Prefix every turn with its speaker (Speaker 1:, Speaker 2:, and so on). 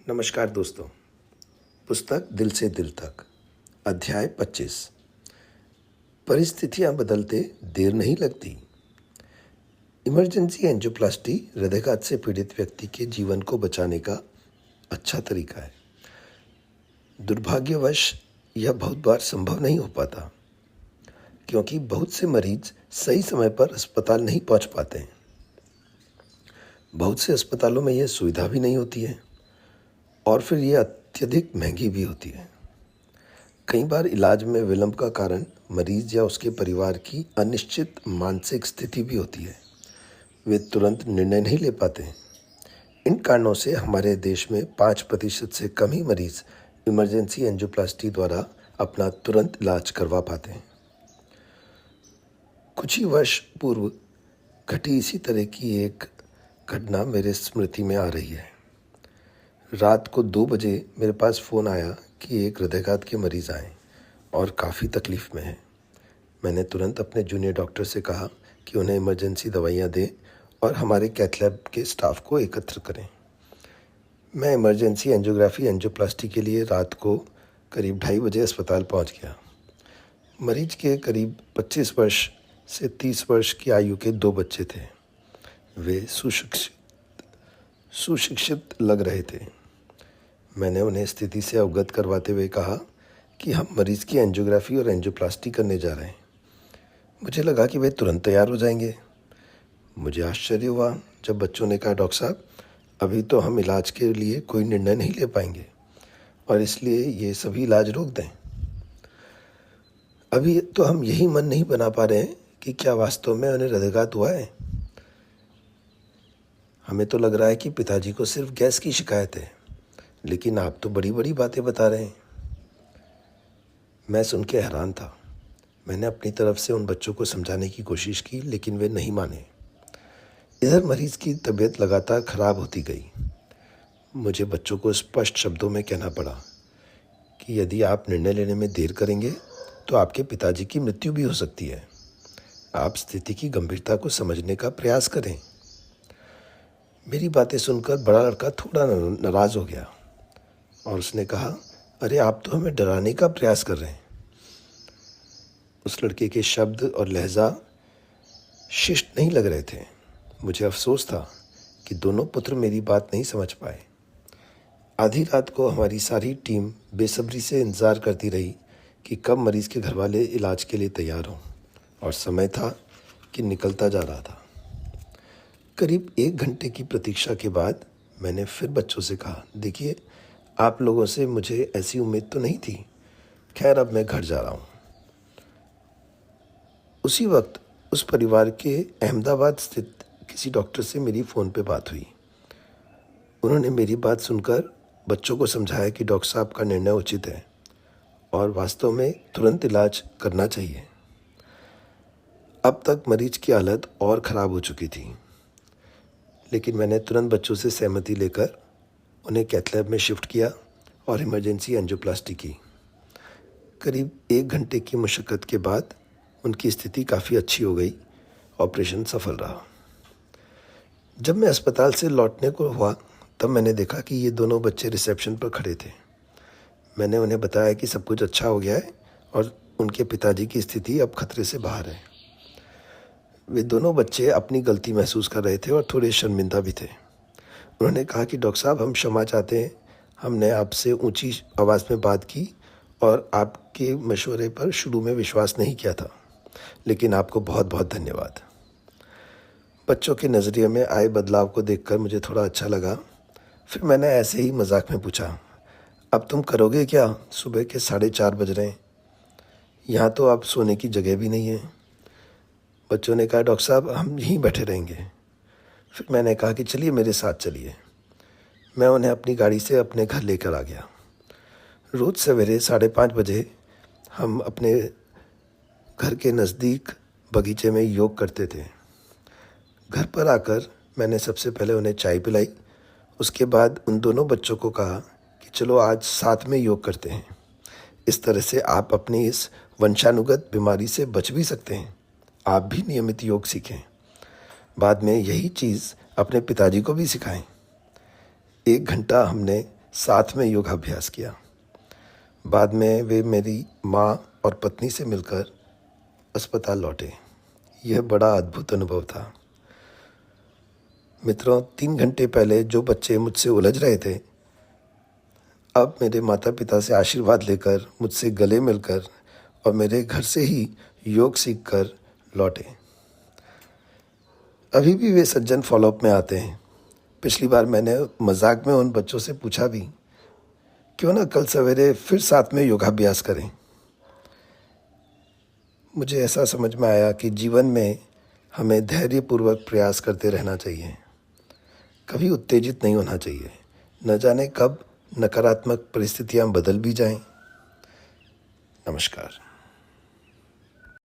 Speaker 1: नमस्कार दोस्तों। पुस्तक दिल से दिल तक, अध्याय 25। परिस्थितियां बदलते देर नहीं लगती। इमरजेंसी एंजियोप्लास्टी हृदयाघात से पीड़ित व्यक्ति के जीवन को बचाने का अच्छा तरीका है। दुर्भाग्यवश यह बहुत बार संभव नहीं हो पाता क्योंकि बहुत से मरीज सही समय पर अस्पताल नहीं पहुंच पाते हैं। बहुत से अस्पतालों में यह सुविधा भी नहीं होती है और फिर यह अत्यधिक महंगी भी होती है। कई बार इलाज में विलंब का कारण मरीज या उसके परिवार की अनिश्चित मानसिक स्थिति भी होती है। वे तुरंत निर्णय नहीं ले पाते हैं। इन कारणों से हमारे देश में 5% से कम ही मरीज इमरजेंसी एंजियोप्लास्टी द्वारा अपना तुरंत इलाज करवा पाते हैं। कुछ ही वर्ष पूर्व घटी इसी तरह की एक घटना मेरे स्मृति में आ रही है। रात को 2 बजे मेरे पास फ़ोन आया कि एक हृदयाघात के मरीज़ आए और काफ़ी तकलीफ़ में हैं। मैंने तुरंत अपने जूनियर डॉक्टर से कहा कि उन्हें इमरजेंसी दवाइयाँ दें और हमारे कैथ लैब के स्टाफ को एकत्र करें। मैं इमरजेंसी एंजियोप्लास्टी के लिए रात को करीब 2:30 बजे अस्पताल पहुंच गया। मरीज के करीब 25 वर्ष से 30 वर्ष की आयु के 2 बच्चे थे। वे सुशिक्षित लग रहे थे। मैंने उन्हें स्थिति से अवगत करवाते हुए कहा कि हम मरीज़ की एंजियोग्राफी और एंजियोप्लास्टी करने जा रहे हैं। मुझे लगा कि वे तुरंत तैयार हो जाएंगे। मुझे आश्चर्य हुआ जब बच्चों ने कहा, डॉक्टर साहब, अभी तो हम इलाज के लिए कोई निर्णय नहीं ले पाएंगे और इसलिए ये सभी इलाज रोक दें। अभी तो हम यही मन नहीं बना पा रहे हैं कि क्या वास्तव में उन्हें हृदयाघात हुआ है। हमें तो लग रहा है कि पिताजी को सिर्फ गैस की शिकायत है, लेकिन आप तो बड़ी बड़ी बातें बता रहे हैं। मैं सुन के हैरान था। मैंने अपनी तरफ से उन बच्चों को समझाने की कोशिश की, लेकिन वे नहीं माने। इधर मरीज की तबीयत लगातार खराब होती गई। मुझे बच्चों को स्पष्ट शब्दों में कहना पड़ा कि यदि आप निर्णय लेने में देर करेंगे तो आपके पिताजी की मृत्यु भी हो सकती है। आप स्थिति की गंभीरता को समझने का प्रयास करें। मेरी बातें सुनकर बड़ा लड़का थोड़ा नाराज़ हो गया और उसने कहा, अरे आप तो हमें डराने का प्रयास कर रहे हैं। उस लड़के के शब्द और लहजा शिष्ट नहीं लग रहे थे। मुझे अफसोस था कि दोनों पुत्र मेरी बात नहीं समझ पाए। आधी रात को हमारी सारी टीम बेसब्री से इंतज़ार करती रही कि कब मरीज़ के घर वाले इलाज के लिए तैयार हों, और समय था कि निकलता जा रहा था। करीब 1 घंटे की प्रतीक्षा के बाद मैंने फिर बच्चों से कहा, देखिए, आप लोगों से मुझे ऐसी उम्मीद तो नहीं थी। खैर, अब मैं घर जा रहा हूँ। उसी वक्त उस परिवार के अहमदाबाद स्थित किसी डॉक्टर से मेरी फ़ोन पे बात हुई। उन्होंने मेरी बात सुनकर बच्चों को समझाया कि डॉक्टर साहब का निर्णय उचित है और वास्तव में तुरंत इलाज करना चाहिए। अब तक मरीज की हालत और ख़राब हो चुकी थी, लेकिन मैंने तुरंत बच्चों से सहमति लेकर उन्हें कैथ लैब में शिफ्ट किया और इमरजेंसी एंजियोप्लास्टी की। करीब 1 घंटे की मशक्क़त के बाद उनकी स्थिति काफ़ी अच्छी हो गई। ऑपरेशन सफल रहा। जब मैं अस्पताल से लौटने को हुआ तब मैंने देखा कि ये दोनों बच्चे रिसेप्शन पर खड़े थे। मैंने उन्हें बताया कि सब कुछ अच्छा हो गया है और उनके पिताजी की स्थिति अब खतरे से बाहर है। वे दोनों बच्चे अपनी गलती महसूस कर रहे थे और थोड़े शर्मिंदा भी थे। उन्होंने कहा कि डॉक्टर साहब, हम क्षमा चाहते हैं। हमने आपसे ऊंची आवाज़ में बात की और आपके मशवरे पर शुरू में विश्वास नहीं किया था, लेकिन आपको बहुत बहुत धन्यवाद। बच्चों के नज़रिए में आए बदलाव को देखकर मुझे थोड़ा अच्छा लगा। फिर मैंने ऐसे ही मजाक में पूछा, अब तुम करोगे क्या? सुबह के 4:30 बज रहे हैं। यहाँ तो आप सोने की जगह भी नहीं है। बच्चों ने कहा, डॉक्टर साहब, हम यहीं बैठे रहेंगे। फिर मैंने कहा कि चलिए मेरे साथ चलिए। मैं उन्हें अपनी गाड़ी से अपने घर लेकर आ गया। रोज़ सवेरे 5:30 बजे हम अपने घर के नज़दीक बगीचे में योग करते थे। घर पर आकर मैंने सबसे पहले उन्हें चाय पिलाई। उसके बाद उन दोनों बच्चों को कहा कि चलो आज साथ में योग करते हैं। इस तरह से आप अपनी इस वंशानुगत बीमारी से बच भी सकते हैं। आप भी नियमित योग सीखें। बाद में यही चीज़ अपने पिताजी को भी सिखाएं। 1 घंटा हमने साथ में योगाभ्यास किया। बाद में वे मेरी माँ और पत्नी से मिलकर अस्पताल लौटे। यह बड़ा अद्भुत अनुभव था। मित्रों, 3 घंटे पहले जो बच्चे मुझसे उलझ रहे थे, अब मेरे माता पिता से आशीर्वाद लेकर, मुझसे गले मिलकर और मेरे घर से ही योग सीखकर लौटे। अभी भी वे सज्जन फॉलोअप में आते हैं। पिछली बार मैंने मजाक में उन बच्चों से पूछा भी, क्यों ना कल सवेरे फिर साथ में योगाभ्यास करें। मुझे ऐसा समझ में आया कि जीवन में हमें धैर्यपूर्वक प्रयास करते रहना चाहिए, कभी उत्तेजित नहीं होना चाहिए। न जाने कब नकारात्मक परिस्थितियां बदल भी जाएं। नमस्कार।